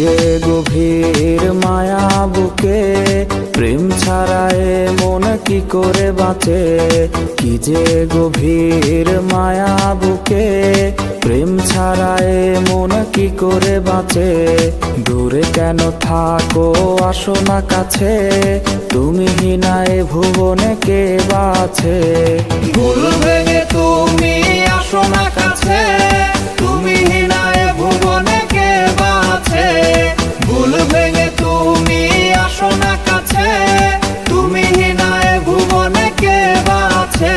যে গভীর মায়া বুকে, প্রেম ছাড়ায় মন কি করে বাঁচে। কি যে গভীর মায়া বুকে, প্রেম ছাড়ায় মন কি করে বাঁচে। দূরে কেন থাকো আসো না কাছে, তুমি হিনায় ভুবনে কে বাছে। ভুল ভেঙে তুমি আসো না কাছে, তুমি হিনায় ভুবনে কে বাছে। ভুল ভেঙে তুমি আসো না কাছে, তুমি হিনায় ভুবনে কে বাছে।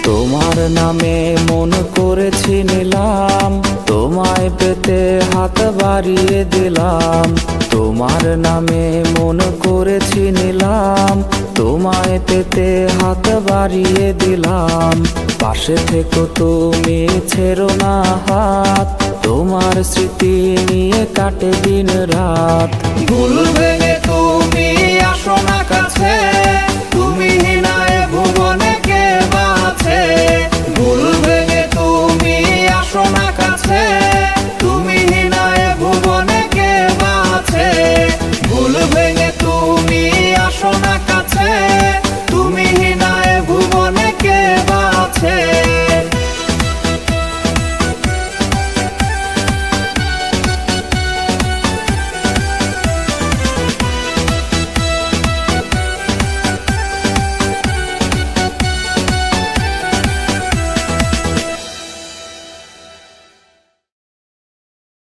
তোমার নামে মন করেছি নিলাম, তোমায় পেতে হাত বাড়িয়ে দিলাম। তোমার নামে মন করেছি নিলাম, তোমায় পেতে হাত বাড়িয়ে দিলাম। পাশে থেকো তুমি ছেড়ো না হাত, তোমার স্মৃতি নিয়ে কাটে দিন রাত। ভুল ভেঙে তুমি আসো না কাছে, তুমি হিনায় ভুবনে কে বাছে। ভুল ভেঙে